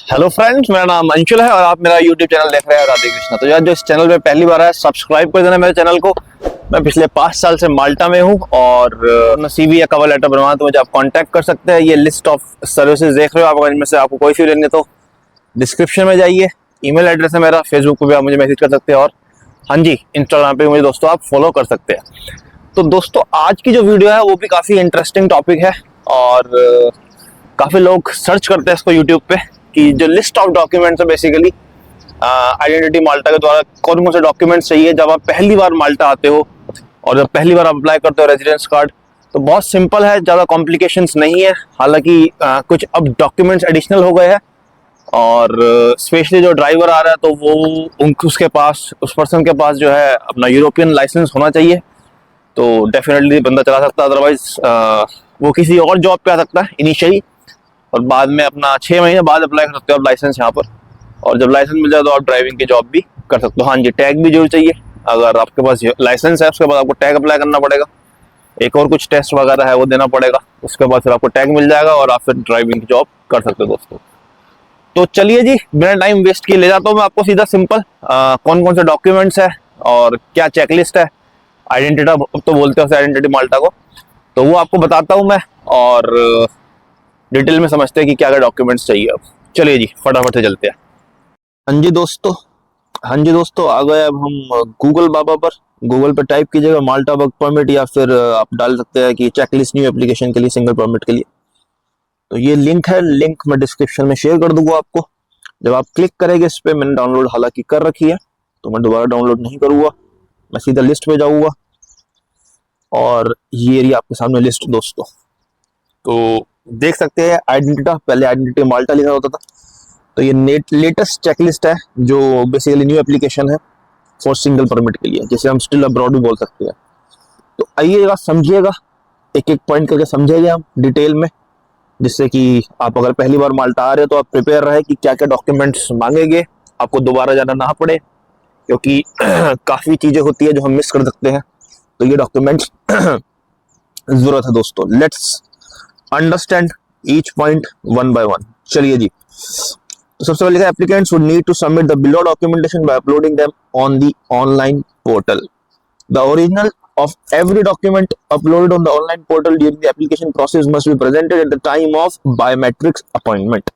Hello friends, मेरा नाम अंशुल है और आप मेरा यूट्यूब चैनल देख रहे हैं राधे कृष्णा। तो यार, जो इस चैनल पे पहली बार है, सब्सक्राइब कर देना मेरे चैनल को। मैं पिछले 5 साल से माल्टा में हूँ और अपना सीवी या कवर लेटर बनवाना तो मुझे आप कांटेक्ट कर सकते हैं। ये लिस्ट ऑफ सर्विसेज देख रहे हो आप, अगर इनमें से आपको कोई सी लेनी है तो डिस्क्रिप्शन में जाइए, ईमेल एड्रेस है मेरा, फेसबुक पे भी आप मुझे मैसेज कर सकते हैं और हाँ जी, इंस्टाग्राम पे मुझे दोस्तों आप फॉलो कर सकते हैं। तो दोस्तों, आज की जो वीडियो है वो भी काफ़ी इंटरेस्टिंग टॉपिक है और काफ़ी लोग सर्च करते हैं इसको यूट्यूब पे कि जो लिस्ट ऑफ डॉक्यूमेंट्स है, बेसिकली आइडेंटिटी माल्टा के द्वारा कौन कौन से डॉक्यूमेंट्स चाहिए जब आप पहली बार माल्टा आते हो और जब पहली बार अप्लाई करते हो रेजिडेंस कार्ड। तो बहुत सिंपल है, ज़्यादा कॉम्प्लिकेशंस नहीं है। हालांकि कुछ अब डॉक्यूमेंट्स एडिशनल हो गए हैं और स्पेशली जो ड्राइवर आ रहा है तो वो उसके पास, उस पर्सन के पास जो है अपना यूरोपियन लाइसेंस होना चाहिए, तो डेफिनेटली बंदा चला सकता है। अदरवाइज वो किसी और जॉब पे आ सकता है इनिशियली और बाद में अपना 6 महीने बाद अप्लाई कर सकते हो आप लाइसेंस यहाँ पर। और जब लाइसेंस मिल जाए तो आप ड्राइविंग की जॉब भी कर सकते हो। हाँ जी, टैग भी जरूर चाहिए। अगर आपके पास लाइसेंस है उसके बाद आपको टैग अप्लाई करना पड़ेगा, एक और कुछ टेस्ट वगैरह है वो देना पड़ेगा, उसके बाद फिर आपको टैग मिल जाएगा और आप फिर ड्राइविंग की जॉब कर सकते हो दोस्तों। तो चलिए जी, बिना टाइम वेस्ट किए ले जाता हूँ मैं आपको सीधा सिंपल कौन कौन से डॉक्यूमेंट्स है और क्या चेकलिस्ट है। आइडेंटिटी तो बोलते हैं आइडेंटिटी माल्टा को, तो वो आपको बताता हूँ मैं और डिटेल में समझते हैं कि क्या क्या डॉक्यूमेंट्स चाहिए। अब चलिए जी, फटाफट से चलते हैं। हाँ जी दोस्तों आ गए अब हम गूगल बाबा पर। गूगल पे टाइप कीजिएगा माल्टा वर्क परमिट या फिर आप डाल सकते हैं कि चेकलिस्ट न्यू एप्लीकेशन के लिए, सिंगल परमिट के लिए। तो ये लिंक है, लिंक मैं डिस्क्रिप्शन में शेयर कर दूंगा आपको। जब आप क्लिक करेंगे इस पे, मैंने डाउनलोड हालांकि कर रखी है तो मैं दोबारा डाउनलोड नहीं करूंगा, मैं सीधा लिस्ट पे जाऊंगा और ये रही आपके सामने लिस्ट दोस्तों। तो देख सकते हैं आइडेंटिटी, पहले आइडेंटिटी माल्टा लिखा होता था, तो ये लेटेस्ट चेकलिस्ट है जो बेसिकली न्यू एप्लीकेशन है फॉर सिंगल परमिट के लिए, जिसे हम स्टिल अब्रॉड भी बोल सकते हैं। तो आइएगा, समझिएगा, एक एक पॉइंट करके समझेंगे हम डिटेल में, जिससे कि आप अगर पहली बार माल्टा आ रहे हो तो आप प्रिपेयर रहे कि क्या क्या डॉक्यूमेंट्स मांगेंगे, आपको दोबारा जाना ना पड़े, क्योंकि काफ़ी चीज़ें होती है जो हम मिस कर सकते हैं। तो ये डॉक्यूमेंट्स जरूरत है दोस्तों। Let's understand each point one by one. चलिए जी, तो सबसे पहले applicants would need to submit the below documentation by uploading them on the online portal. The original of every document uploaded on the online portal during the application process must be presented at the time of biometrics appointment.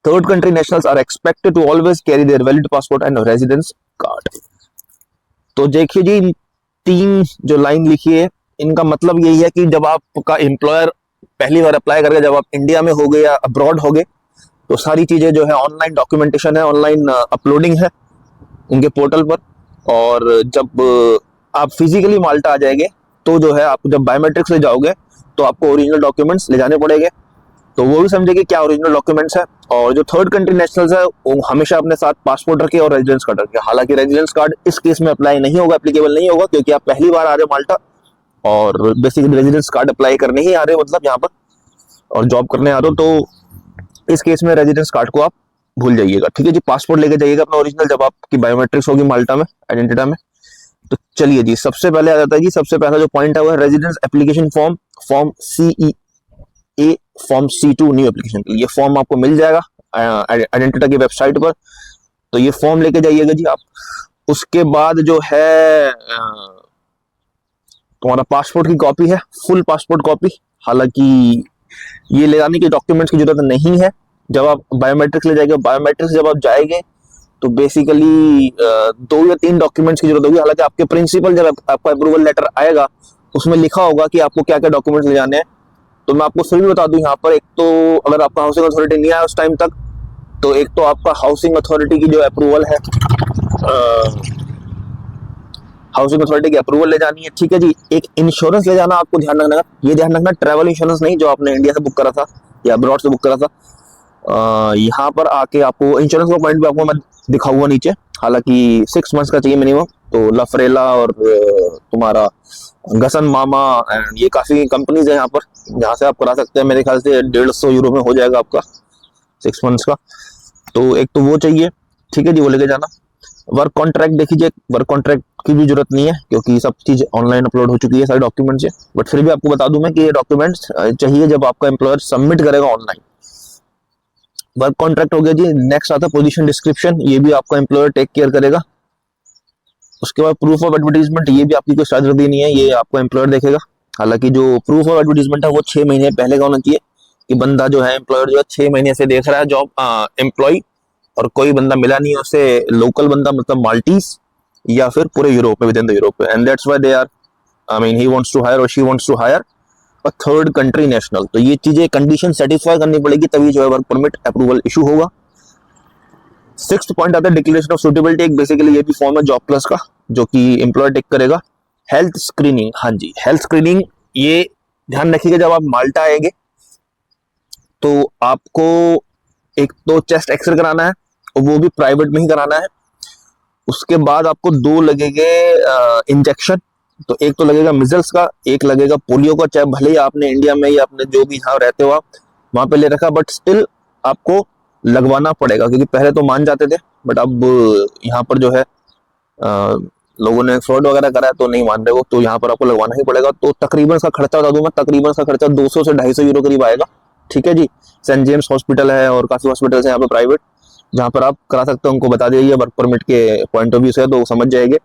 Third country nationals are expected to always carry their valid passport and residence card. तो देखिए जी, 3 जो line लिखी है इनका मतलब यही है कि जब आपका एम्प्लॉयर पहली बार अप्लाई करके जब आप इंडिया में हो गए या अब्रॉड हो गए तो सारी चीजें जो है ऑनलाइन डॉक्यूमेंटेशन है, ऑनलाइन अपलोडिंग है उनके पोर्टल पर। और जब आप फिजिकली माल्टा आ जाएंगे तो जो है आप जब बायोमेट्रिक्स ले जाओगे तो आपको ओरिजिनल डॉक्यूमेंट्स ले जाने पड़ेंगे। तो वो भी समझे कि क्या ओरिजिनल डॉक्यूमेंट्स है। और जो थर्ड कंट्री नेशनल्स है वो हमेशा अपने साथ पासपोर्ट रखे और रेजिडेंस कार्ड रखे। हालांकि रेजिडेंस कार्ड इस केस में अप्लाई नहीं होगा, एप्लीकेबल नहीं होगा, क्योंकि आप पहली बार आ रहे हो माल्टा और बेसिकली रेजिडेंस कार्ड अप्लाई करने ही आ रहे हो, मतलब यहाँ पर और जॉब करने आ रहे हो, तो इस केस में रेजिडेंस कार्ड को आप भूल जाइएगा। ठीक है जी, पासपोर्ट लेके जाइएगा अपना ओरिजिनल जब आपकी बायोमेट्रिक्स होगी माल्टा में, आइडेंटिटी में। तो चलिए जी, सबसे पहले आ जाता है जी, सबसे पहला जो पॉइंट है वो है residence application form, form CEA, form C2 new application के लिए। फॉर्म आपको मिल जाएगा आइडेंटिटी की वेबसाइट पर, तो ये फॉर्म लेके जाइएगा जी आप। उसके बाद जो है तुम्हारा पासपोर्ट की कॉपी है, फुल पासपोर्ट कॉपी। हालांकि ये ले जाने की डॉक्यूमेंट्स की जरूरत नहीं है, जब आप बायोमेट्रिक्स ले जाएंगे, बायोमेट्रिक्स जब आप जाएंगे तो बेसिकली 2 या 3 डॉक्यूमेंट्स की जरूरत होगी। हालांकि आपके प्रिंसिपल जब आपका अप्रूवल लेटर आएगा उसमें लिखा होगा कि आपको क्या क्या डॉक्यूमेंट्स ले जाने हैं। तो मैं आपको सभी बता दूं यहाँ पर, एक तो अगर आपका हाउसिंग अथॉरिटी नहीं आया उस टाइम तक, तो एक तो आपका हाउसिंग अथॉरिटी की जो अप्रूवल है, हाउसिंग अथॉरिटी की अप्रूवल ले जानी है। ठीक है जी, एक इंश्योरेंस ले जाना आपको ध्यान रखना, ये ध्यान रखना ट्रैवल इंश्योरेंस नहीं जो आपने इंडिया से बुक करा था या अब्रॉड से बुक करा था। यहाँ पर आके आपको इंश्योरेंस का पॉइंट भी आपको मैं दिखाऊंगा नीचे। हालांकि 6 मंथ्स का चाहिए मिनिमम। तो लफरेला और तुम्हारा गसन मामा एंड ये काफी कंपनीज है यहाँ पर जहाँ से आप करा सकते हैं। मेरे ख्याल से 150 यूरो में हो जाएगा आपका 6 मंथ्स का। तो एक तो वो चाहिए, ठीक है जी, वो लेके जाना। वर्क कॉन्ट्रैक्ट देखिए, वर्क कॉन्ट्रैक्ट की भी जरूरत नहीं है क्योंकि सब चीज ऑनलाइन अपलोड हो चुकी है, सारे डॉक्यूमेंट्स है। बट फिर भी आपको बता दूं मैं कि ये डॉक्यूमेंट्स चाहिए जब आपका एम्प्लॉयर सबमिट करेगा ऑनलाइन। वर्क कॉन्ट्रैक्ट हो गया जी। नेक्स्ट आता है पोजीशन डिस्क्रिप्शन, ये भी आपका एम्प्लॉयर टेक केयर करेगा। उसके बाद प्रूफ ऑफ एडवर्टीजमेंट, ये भी आपकी कोई शादी नहीं है, ये आपको एम्प्लॉयर देखेगा। हालांकि जो प्रूफ ऑफ एडवर्टीजमेंट है वो 6 महीने पहले का होना चाहिए, कि बंदा जो है एम्प्लॉयर जो है 6 महीने से देख रहा है जॉब एम्प्लॉय, और कोई बंदा मिला नहीं है उसे, लोकल बंदा मतलब माल्टीज या फिर पूरे यूरोप में, with in the Europe, and that's why they are I mean he wants to hire और she wants to hire a third country national. तो ये चीजें कंडीशन सेटिस्फाई करनी पड़ेगी, तभी जो है वर्क परमिट अप्रूवल इशू होगा। 6th पॉइंट आता है डिक्लेरेशन ऑफ सुटेबिलिटी। एक बेसिकली ये भी फॉर्म है जॉब प्लस का, जो कि एम्प्लॉयर टेक करेगा। हेल्थ स्क्रीनिंग, हाँ जी हेल्थ स्क्रीनिंग, ये ध्यान रखिएगा जब आप माल्टा आएंगे तो आपको एक तो चेस्ट एक्सरे कराना है, और वो भी प्राइवेट में ही कराना है। उसके बाद आपको 2 लगेंगे इंजेक्शन, तो एक तो लगेगा मिजल्स का, एक लगेगा पोलियो का। चाहे भले ही आपने इंडिया में या आपने जो भी यहाँ रहते हो आप वहां पे ले रखा, बट स्टिल आपको लगवाना पड़ेगा, क्योंकि पहले तो मान जाते थे, बट अब यहाँ पर जो है लोगों ने फ्रॉड वगैरह करा है तो नहीं मान रहे हो, तो यहाँ पर आपको लगवाना ही पड़ेगा। तो तकरीबन इसका खर्चा बता दूं मैं, तकरीबन इसका खर्चा 200 से 250 यूरो करीब आएगा। ठीक है जी। सेंट जेम्स हॉस्पिटल है और काफी हॉस्पिटल है यहाँ पे प्राइवेट, जहाँ पर आप करा सकते हो। उनको बता दीजिए वर्क परमिट के पॉइंट ऑफ व्यू से, तो वो समझ जाएंगे।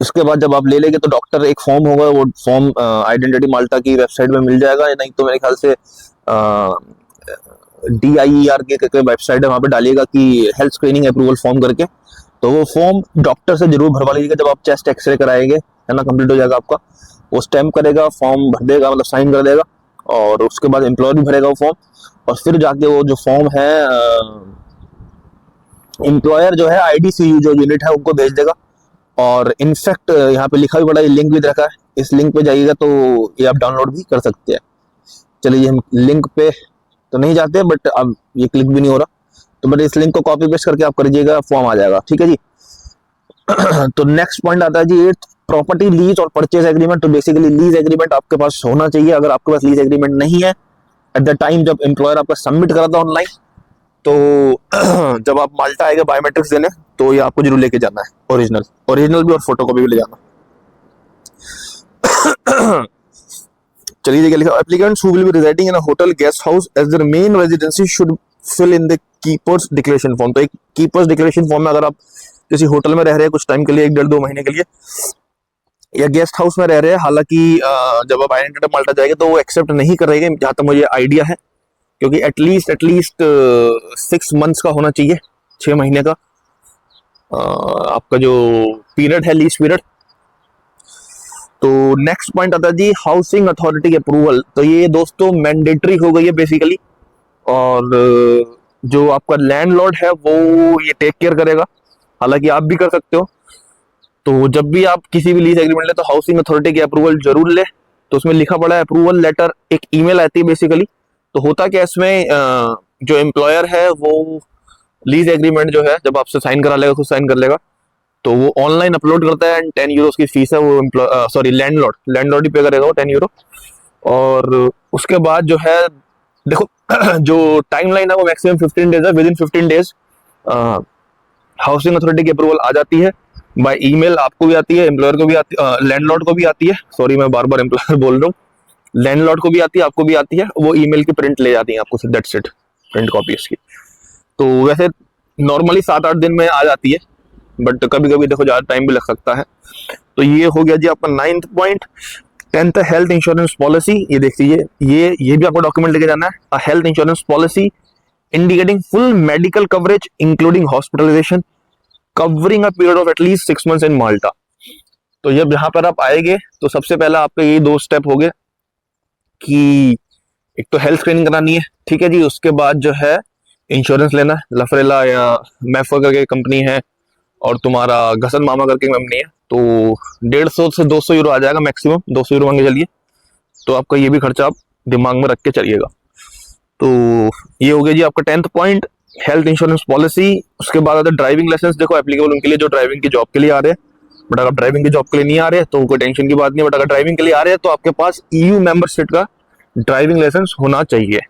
उसके बाद जब आप ले लेंगे तो डॉक्टर एक फॉर्म होगा, वो फॉर्म आइडेंटिटी माल्टा की वेबसाइट में मिल जाएगा, नहीं तो मेरे ख्याल से DIER के वेबसाइट है, वहां पे डालिएगा कि हेल्थ स्क्रीनिंग अप्रूवल फॉर्म करके। तो वो फॉर्म डॉक्टर से जरूर भरवा लीजिएगा जब आप चेस्ट एक्सरे कराएंगे, है ना, कंप्लीट हो जाएगा आपका। वो स्टैम्प करेगा, फॉर्म भर देगा, मतलब साइन कर देगा, और उसके बाद एम्प्लॉयर भी भरेगा वो फॉर्म, और फिर जाके वो जो फॉर्म है एम्प्लॉयर जो है IDCU जो यूनिट है उनको भेज देगा। और इनफैक्ट यहाँ पे लिखा भी पड़ा है, लिंक भी रखा है, इस लिंक पे जाइएगा तो ये आप डाउनलोड भी कर सकते हैं। चलिए हम लिंक पे तो नहीं जाते, बट अब ये क्लिक भी नहीं हो रहा, तो बट इस लिंक को कॉपी पेस्ट करके आप कर दीजिएगा, फॉर्म आ जाएगा। ठीक है जी। तो नेक्स्ट पॉइंट आता है जी 8th, प्रॉपर्टी लीज और परचेज एग्रीमेंट। तो बेसिकली लीज एग्रीमेंट आपके पास होना चाहिए। अगर आपके पास लीज एग्रीमेंट नहीं है एट द टाइम जब एम्प्लॉयर आपका सबमिट करा था ऑनलाइन, तो जब आप माल्टा आएगा बायोमेट्रिक्स देने, तो ये आपको जरूर लेके जाना है, ओरिजिनल भी और फोटोकॉपी भी ले जाना। चलिए क्या लिखा, applicants who will be residing in a hotel guest house as their main residency should fill in the keeper's declaration form. तो एक कीपर्स डिक्लेरेशन फॉर्म में अगर आप किसी होटल में रह रहे हैं कुछ टाइम के लिए, 1-1.5-2 महीने के लिए, या गेस्ट हाउस में रह रहे हैं, हालांकि जब आप आइडेंटिटी माल्टा जाएंगे तो वो एक्सेप्ट नहीं करेंगे, जहां तक मुझे आइडिया है, क्योंकि एटलीस्ट 6 मंथ्स का होना चाहिए, 6 महीने का आपका जो पीरियड है, लीज पीरियड। तो नेक्स्ट पॉइंट आता है जी हाउसिंग अथॉरिटी अप्रूवल। तो ये दोस्तों मैंडेटरी हो गई है बेसिकली, और जो आपका लैंडलॉर्ड है वो ये टेक केयर करेगा, हालांकि आप भी कर सकते हो। तो जब भी आप किसी भी लीज एग्रीमेंट ले तो हाउसिंग अथॉरिटी की अप्रूवल जरूर ले। तो उसमें लिखा पड़ा है अप्रूवल लेटर, एक ईमेल आती है बेसिकली। तो होता क्या इसमें, जो एम्प्लॉयर है वो लीज एग्रीमेंट जो है जब आपसे साइन करा लेगा, खुद साइन कर लेगा, तो वो ऑनलाइन अपलोड करता है, 10 यूरो उसकी फीस है, वो लैंडलॉर्ड ही पे करेगा वो 10 यूरो। और उसके बाद जो है देखो जो टाइमलाइन है वो मैक्सिमम 15 डेज है। With in 15 days housing authority की अप्रूवल आ जाती है बाय ईमेल, आपको भी आती है, एम्प्लॉयर को भी आती है, लैंडलॉर्ड को भी आती है, सॉरी मैं बार बार एम्प्लॉयर बोल रहा हूँ, लैंडलॉर्ड को भी आती है, आपको भी आती है। वो ईमेल की प्रिंट ले जाती है आपको, दैट्स इट, प्रिंट कॉपी इसकी। तो वैसे नॉर्मली 7-8 दिन में आ जाती है, बट कभी कभी देखो ज्यादा टाइम भी लग सकता है। तो ये हो गया जी आपका 9th point. 10th health insurance policy, ये देख लीजिए, ये भी आपको डॉक्यूमेंट लेके जाना है। A health insurance policy indicating full medical coverage including hospitalisation covering a period of at least 6 months in Malta. तो जब यहाँ पर आप आएंगे तो सबसे पहला आपके ये 2 स्टेप हो गए कि एक तो हेल्थ स्क्रीनिंग करानी है, ठीक है जी। उसके बाद जो है इंश्योरेंस लेना है, लफरेला या मैफर करके कंपनी है, और तुम्हारा घसन मामा करके कंपनी है। तो 150 से 200 यूरो आ जाएगा मैक्सिमम, 200 यूरो मांगे चलिए। तो आपका ये भी खर्चा आप दिमाग में रख के चलिएगा। तो ये हो गया जी आपका 10th point, health insurance policy. उसके बाद आता है ड्राइविंग लाइसेंस। देखो एप्लीकेबल उनके लिए जो ड्राइविंग की जॉब के लिए आ रहे हैं, बट अगर ड्राइविंग की जॉब के लिए नहीं आ रहे तो कोई टेंशन की बात नहीं है। बट अगर ड्राइविंग के लिए आ रहे हैं तो आपके पास EU मेंबर स्टेट का ड्राइविंग लाइसेंस होना चाहिए।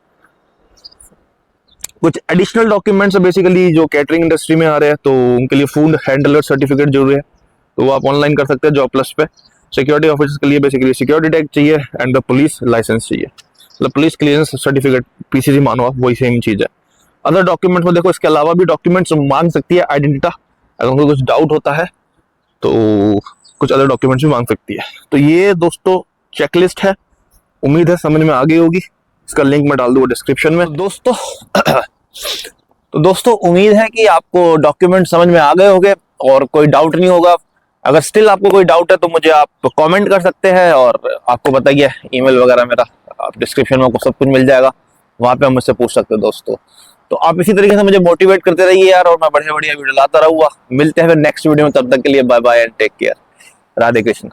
कुछ एडिशनल डॉक्यूमेंट्स बेसिकली जो कैटरिंग इंडस्ट्री में आ रहे हैं तो उनके लिए फूड हैंडलर सर्टिफिकेट जरूरी है, तो वो आप ऑनलाइन कर सकते हैं जॉब प्लस पे। सिक्योरिटी ऑफिसर्स के लिए बेसिकली सिक्योरिटी टैग चाहिए एंड द पुलिस लाइसेंस चाहिए, मतलब पुलिस क्लियरेंस सर्टिफिकेट, PCC मानो आप, वही सेम चीज है। अदर डॉक्यूमेंट्स में देखो इसके अलावा भी डॉक्यूमेंट्स मांग सकती है आइडेंटिटा, अगर उनको कुछ डाउट होता है तो कुछ अदर डॉक्यूमेंट्स भी मांग सकती है। तो ये दोस्तों चेकलिस्ट है, उम्मीद है समझ में आ गई होगी। इसका लिंक मैं डाल दूंगा डिस्क्रिप्शन में। तो दोस्तों उम्मीद है कि आपको डॉक्यूमेंट समझ में आ गए होंगे और कोई डाउट नहीं होगा। अगर स्टिल आपको कोई डाउट है तो मुझे आप कमेंट कर सकते हैं, और आपको बताइए ईमेल वगैरह मेरा आप डिस्क्रिप्शन में आपको सब कुछ मिल जाएगा, वहां पे आप मुझसे पूछ सकते हैं दोस्तों। तो आप इसी तरीके से मुझे मोटिवेट करते रहिए यार, और मैं बढ़िया बढ़िया वीडियो लाता रहूंगा। मिलते हैं फिर नेक्स्ट वीडियो में, तब तक के लिए bye bye and take care. Radhe Krishna.